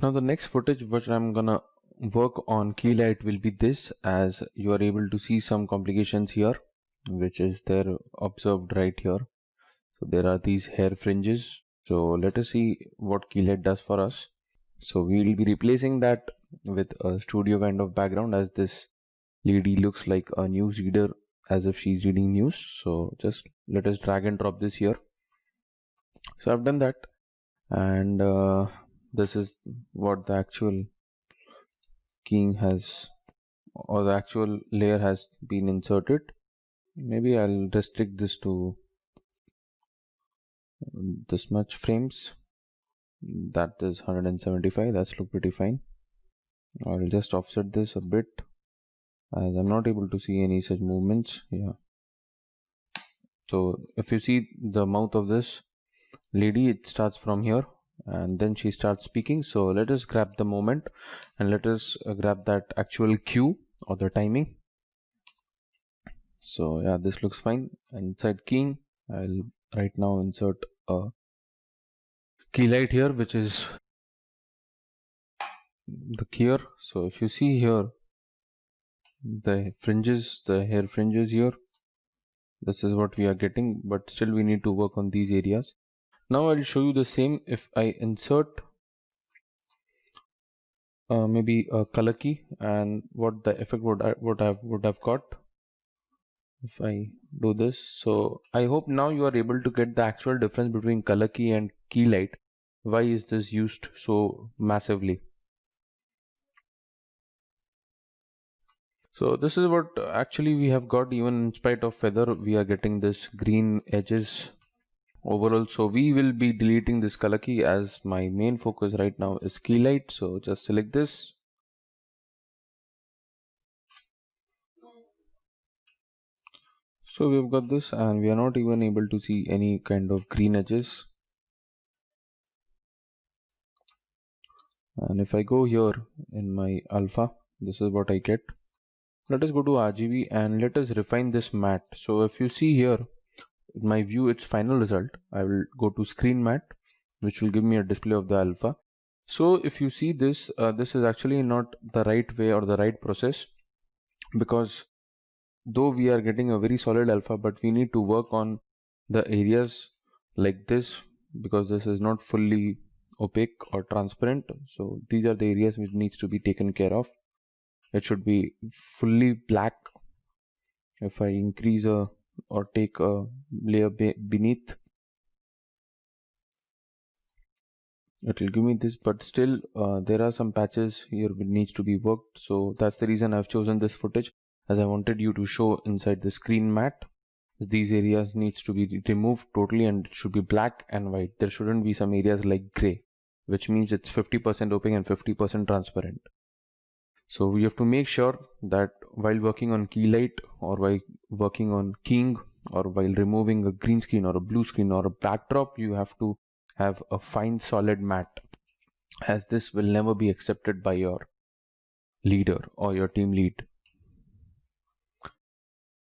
Now the next footage which I'm gonna work on Keylight will be this, as you are able to see some complications here which is there observed right here. So there are these hair fringes. So let us see what Keylight does for us. So we will be replacing that with a studio kind of background, as this lady looks like a news reader, as if she's reading news. So just let us drag and drop this here. So I've done that, and this is what the actual keying has, or the actual layer has been inserted. Maybe I'll restrict this to this much frames. That is 175. That's look pretty fine. I'll just offset this a bit, as I'm not able to see any such movements. Yeah. So if you see the mouth of this lady, it starts from here and then she starts speaking. So let us grab the moment and let us grab that actual cue or the timing. So yeah, this looks fine. Inside keying, I'll right now insert a Keylight here, which is the keyer. So if you see here, the fringes, the hair fringes here, this is what we are getting, but still we need to work on these areas. Now I'll show you the same if I insert maybe a color key, and what the effect would have got if I do this. So I hope now you are able to get the actual difference between color key and Keylight. Why is this used so massively? So this is what actually we have got. Even in spite of feather, we are getting this green edges overall. So we will be deleting this color key, as my main focus right now is Keylight. So just select this. So we've got this, and we are not even able to see any kind of green edges. And if I go here in my alpha, this is what I get. Let us go to RGB and let us refine this matte. So if you see here, in my view, its final result, I will go to screen matte, which will give me a display of the alpha. So if you see this, this is actually not the right way or the right process, because though we are getting a very solid alpha, but we need to work on the areas like this, because this is not fully opaque or transparent. So these are the areas which needs to be taken care of. It should be fully black. If I increase or take a layer beneath, it will give me this, but still there are some patches here which needs to be worked. So that's the reason I've chosen this footage, as I wanted you to show inside the screen matte. These areas needs to be removed totally, and it should be black and white. There shouldn't be some areas like gray, which means it's 50% opaque and 50% transparent. So we have to make sure that while working on Keylight, or while working on keying, or while removing a green screen or a blue screen or a backdrop, you have to have a fine solid matte, as this will never be accepted by your leader or your team lead.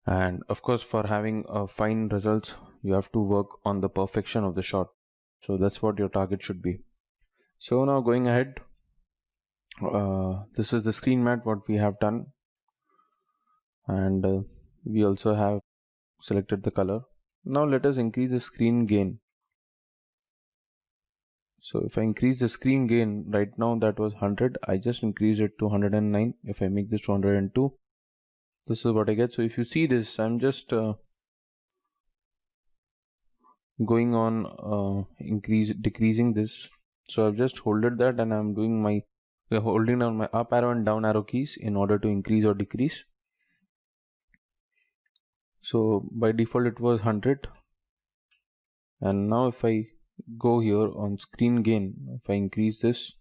And of course, for having a fine results, you have to work on the perfection of the shot. So that's what your target should be. So now going ahead, this is the screen matte what we have done, and we also have selected the color. Now let us increase the screen gain. So if I increase the screen gain, right now that was 100, I just increase it to 109. If I make this to 102, this is what I get. So if you see this, I'm just going on decreasing this. So I've just holded that, and I'm doing my holding down my up arrow and down arrow keys in order to increase or decrease. So by default it was 100, and now if I go here on screen gain, if I increase this,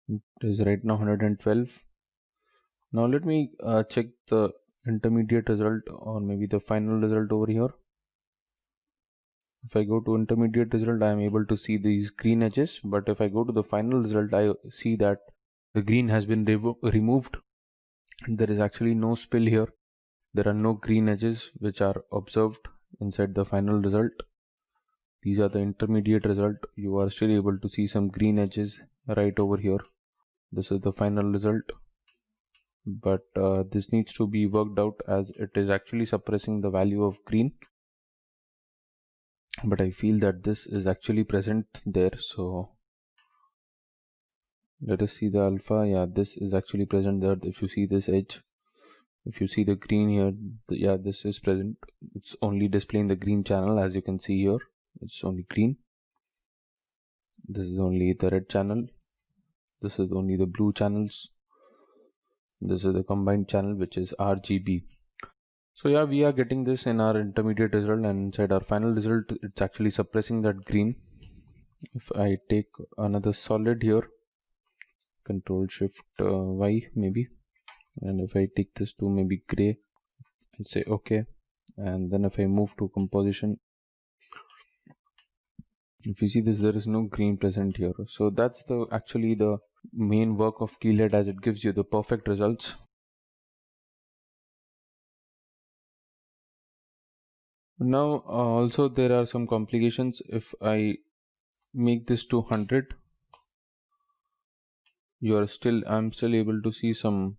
it is right now 112. Now let me check the intermediate result, or maybe the final result over here. If I go to intermediate result, I am able to see these green edges, but if I go to the final result, I see that the green has been removed. There is actually no spill here. There are no green edges which are observed inside the final result. These are the intermediate result. You are still able to see some green edges right over here. This is the final result, but this needs to be worked out as it is actually suppressing the value of green. But I feel that this is actually present there, so let us see the alpha. Yeah, this is actually present there. If you see this edge, if you see the green here, yeah, this is present. It's only displaying the green channel, as you can see here. It's only green. This is only the red channel. This is only the blue channels. This is the combined channel, which is RGB. So yeah, we are getting this in our intermediate result, and inside our final result, it's actually suppressing that green. If I take another solid here, Control Shift Y maybe, and if I take this to maybe gray, I'll say okay, and then if I move to composition, if you see this, there is no green present here. So that's actually the main work of Keylight, as it gives you the perfect results. Now also there are some complications. If I make this to 100, I'm still able to see some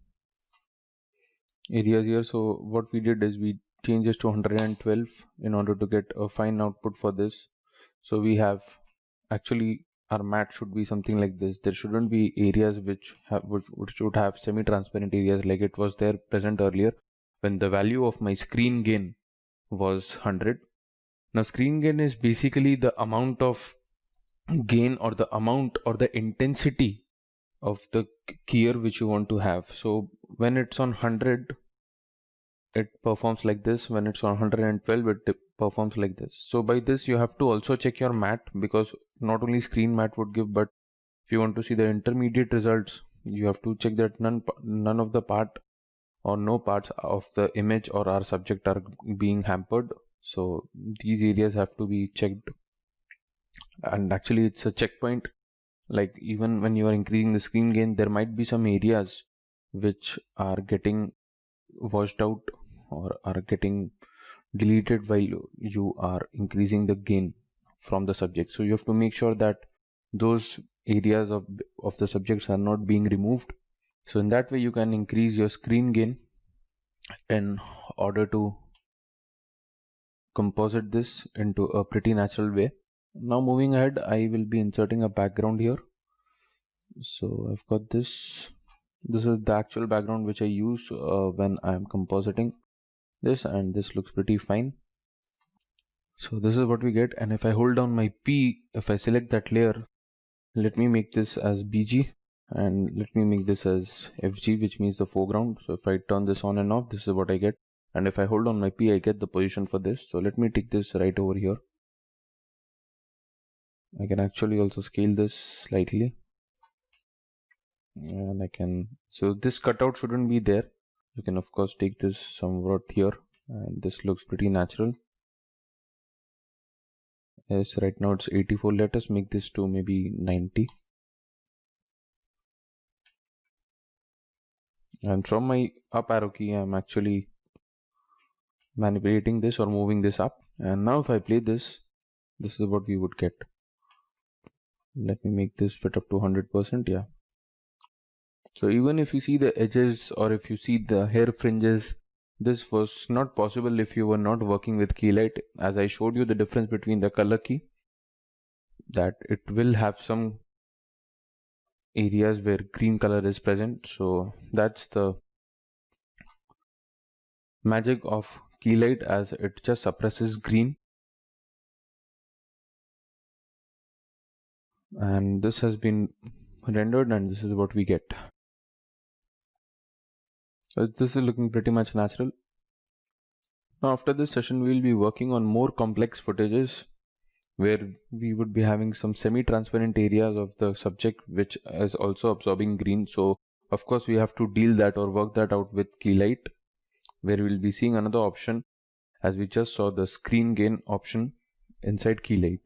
areas here. So what we did is we changed this to 112 in order to get a fine output for this. So we have actually, our matte should be something like this. There shouldn't be areas which should have semi-transparent areas like it was there present earlier when the value of my screen gain was 100. Now screen gain is basically the amount of gain or the amount or the intensity of the keyer which you want to have. So when it's on 100, it performs like this. When it's on 112, it performs like this. So by this you have to also check your matte, because not only screen matte would give, but if you want to see the intermediate results, you have to check that none of the part or no parts of the image or our subject are being hampered. So these areas have to be checked, and actually it's a checkpoint. Like even when you are increasing the screen gain, there might be some areas which are getting washed out or are getting deleted while you are increasing the gain from the subject. So you have to make sure that those areas of the subjects are not being removed. So in that way you can increase your screen gain in order to composite this into a pretty natural way. Now moving ahead, I will be inserting a background here. So I've got this. This is the actual background which I use when I'm compositing this, and this looks pretty fine. So this is what we get, and if I hold down my P, if I select that layer, let me make this as BG and let me make this as FG, which means the foreground. So if I turn this on and off, this is what I get. And if I hold on my P, I get the position for this. So let me take this right over here. I can actually also scale this slightly, and I can, so this cutout shouldn't be there. You can of course take this somewhat here, and this looks pretty natural. Yes, right now it's 84. Let us make this to maybe 90. And from my up arrow key, I'm actually manipulating this or moving this up. And now if I play this, this is what we would get. Let me make this fit up to 100%. Yeah. So even if you see the edges or if you see the hair fringes, this was not possible if you were not working with Keylight. As I showed you the difference between the color key, that it will have some areas where green color is present. So that's the magic of Keylight, as it just suppresses green. And this has been rendered, and this is what we get. So this is looking pretty much natural. Now after this session, we will be working on more complex footages where we would be having some semi-transparent areas of the subject which is also absorbing green. So of course we have to deal that or work that out with Keylight, where we'll be seeing another option, as we just saw the screen gain option inside Keylight.